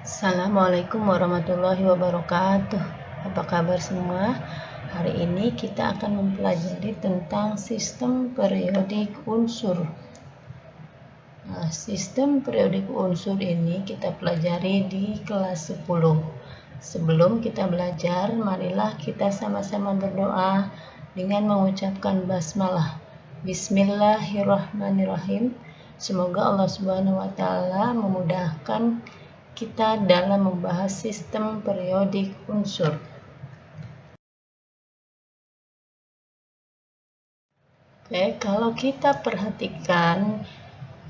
Assalamualaikum warahmatullahi wabarakatuh. Apa kabar semua? Hari ini kita akan mempelajari tentang sistem periodik unsur. Nah, sistem periodik unsur ini kita pelajari di kelas 10. Sebelum kita belajar, marilah kita sama-sama berdoa dengan mengucapkan basmalah. Bismillahirrahmanirrahim. Semoga Allah Subhanahu wa taala memudahkan kita dalam membahas sistem periodik unsur. Oke, kalau kita perhatikan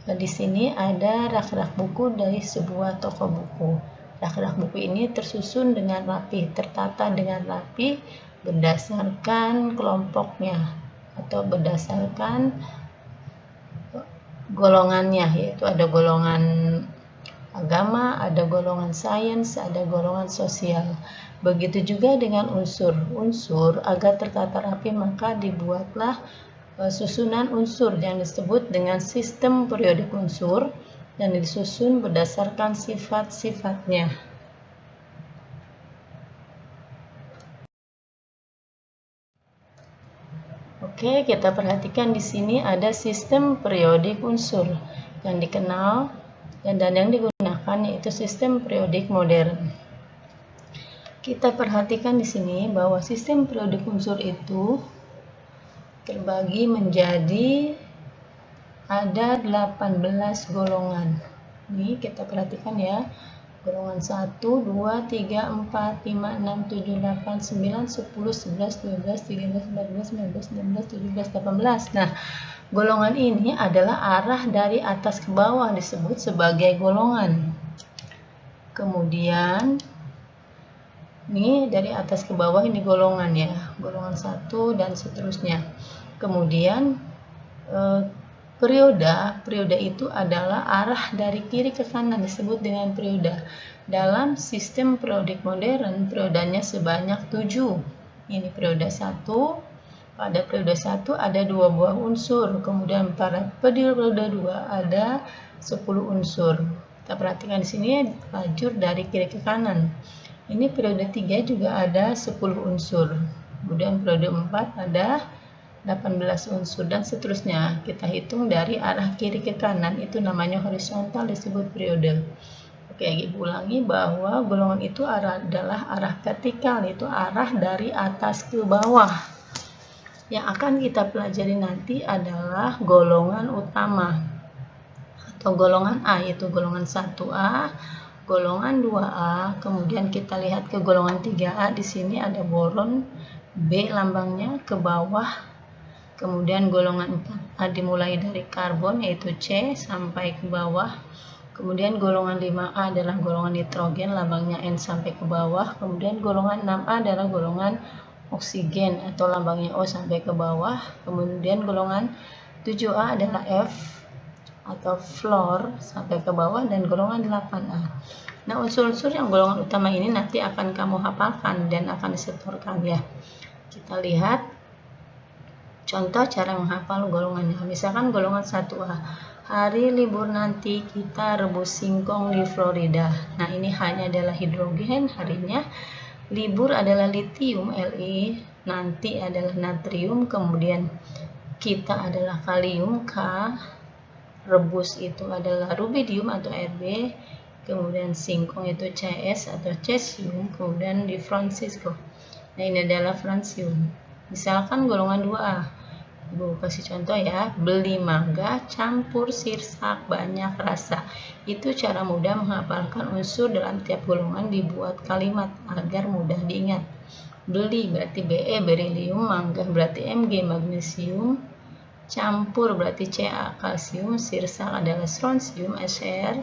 di sini ada rak-rak buku dari sebuah toko buku. Rak-rak buku ini tersusun dengan rapi, tertata dengan rapi berdasarkan kelompoknya atau berdasarkan golongannya, yaitu ada golongan agama, ada golongan sains, ada golongan sosial. Begitu juga dengan unsur agar tertata rapi maka dibuatlah susunan unsur yang disebut dengan sistem periodik unsur dan disusun berdasarkan sifat-sifatnya. Oke, kita perhatikan di sini ada sistem periodik unsur yang dikenal dan yang digunakan yaitu sistem periodik modern. Kita perhatikan di sini bahwa sistem periodik unsur itu terbagi menjadi ada 18 golongan. Ini kita perhatikan ya. Golongan 1, 2, 3, 4, 5, 6, 7, 8, 9, 10, 11, 12, 13, 14, 15, 16, 17, 18. Nah, golongan ini adalah arah dari atas ke bawah disebut sebagai golongan. Kemudian ini dari atas ke bawah ini golongan ya, golongan 1 dan seterusnya. Kemudian periode itu adalah arah dari kiri ke kanan disebut dengan periode. Dalam sistem periodik modern, periodenya sebanyak 7. Ini periode 1. Pada periode 1 ada 2 buah unsur, kemudian pada periode 2 ada 10 unsur. Kita perhatikan di sini lajur dari kiri ke kanan. Ini periode 3 juga ada 10 unsur. Kemudian periode 4 ada 18 unsur dan seterusnya. Kita hitung dari arah kiri ke kanan, itu namanya horizontal, disebut periode. Oke, Ibu ulangi bahwa golongan itu adalah arah vertikal, yaitu arah dari atas ke bawah. Yang akan kita pelajari nanti adalah golongan utama atau golongan A, yaitu golongan 1A, golongan 2A, kemudian kita lihat ke golongan 3A. Di sini ada boron, B lambangnya ke bawah. Kemudian golongan 4A dimulai dari karbon yaitu C sampai ke bawah. Kemudian golongan 5A adalah golongan nitrogen, lambangnya N sampai ke bawah. Kemudian golongan 6A adalah golongan oksigen atau lambangnya O sampai ke bawah. Kemudian golongan 7A adalah F atau fluor sampai ke bawah, dan golongan 8A. Nah, unsur-unsur yang golongan utama ini nanti akan kamu hafalkan dan akan disetorkan ya. Kita lihat contoh cara menghafal golongannya. Misalkan golongan 1A, hari libur nanti kita rebus singkong di Florida. Nah, ini hanya adalah hidrogen harinya. Libur adalah litium Li, nanti adalah natrium, kemudian kita adalah kalium K, rebus itu adalah rubidium atau Rb, kemudian singkong itu CS atau cesium, kemudian di Francisco. Nah, ini adalah francium. Misalkan golongan 2A, Ibu kasih contoh ya, beli mangga campur sirsak banyak rasa. Itu cara mudah menghafalkan unsur dalam tiap golongan, dibuat kalimat agar mudah diingat. Beli berarti Be, berilium, mangga berarti Mg, magnesium, campur berarti Ca, kalsium, sirsak adalah strontium, Sr,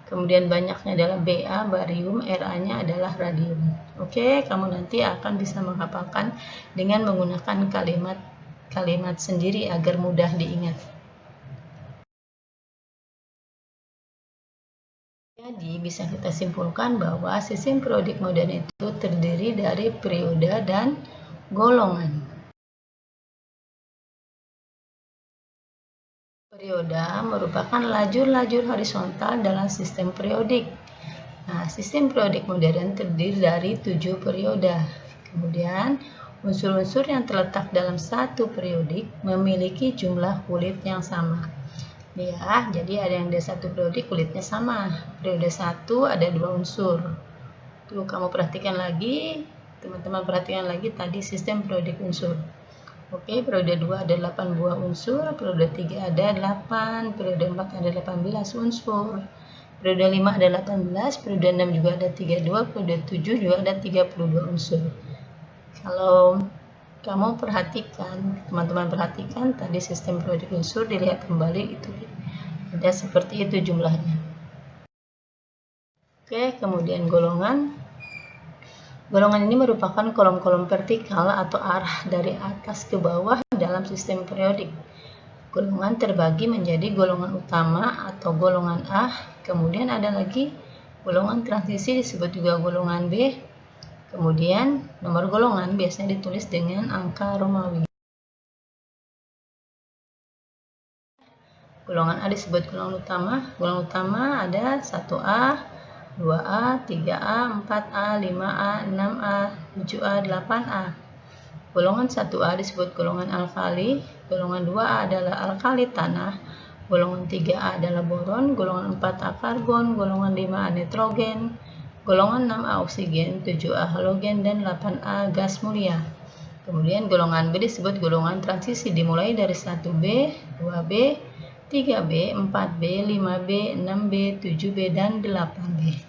kemudian banyaknya adalah Ba, barium, Ra-nya adalah radium. Oke, kamu nanti akan bisa menghafalkan dengan menggunakan kalimat sendiri agar mudah diingat. Jadi bisa kita simpulkan bahwa sistem periodik modern itu terdiri dari periode dan golongan. Periode merupakan lajur-lajur horizontal dalam sistem periodik. Nah, sistem periodik modern terdiri dari 7 periode. Kemudian, unsur-unsur yang terletak dalam satu periodik memiliki jumlah kulit yang sama. Ya, jadi ada yang dari satu periodik kulitnya sama. Periode 1 ada 2 unsur. Tuh, kamu perhatikan lagi, teman-teman perhatikan lagi tadi sistem periodik unsur. Oke, periode 2 ada 8 buah unsur, periode 3 ada 8, periode 4 ada 18 unsur, periode 5 ada 18, periode 6 juga ada 32, periode 7 juga ada 32 unsur. Kalau kamu perhatikan, teman-teman perhatikan tadi sistem periodik unsur, dilihat kembali itu ada seperti itu jumlahnya. Oke, kemudian golongan. Golongan ini merupakan kolom-kolom vertikal atau arah dari atas ke bawah dalam sistem periodik. Golongan terbagi menjadi golongan utama atau golongan A, kemudian ada lagi golongan transisi disebut juga golongan B, kemudian nomor golongan biasanya ditulis dengan angka Romawi. Golongan A disebut golongan utama. Golongan utama ada 1A, 2A, 3A, 4A, 5A, 6A, 7A, 8A. Golongan 1A disebut golongan alkali, golongan 2A adalah alkali tanah, golongan 3A adalah boron, golongan 4A karbon, golongan 5A nitrogen, golongan 6A oksigen, 7A halogen, dan 8A gas mulia. Kemudian golongan B disebut golongan transisi dimulai dari 1B, 2B, 3B, 4B, 5B, 6B, 7B, dan 8B.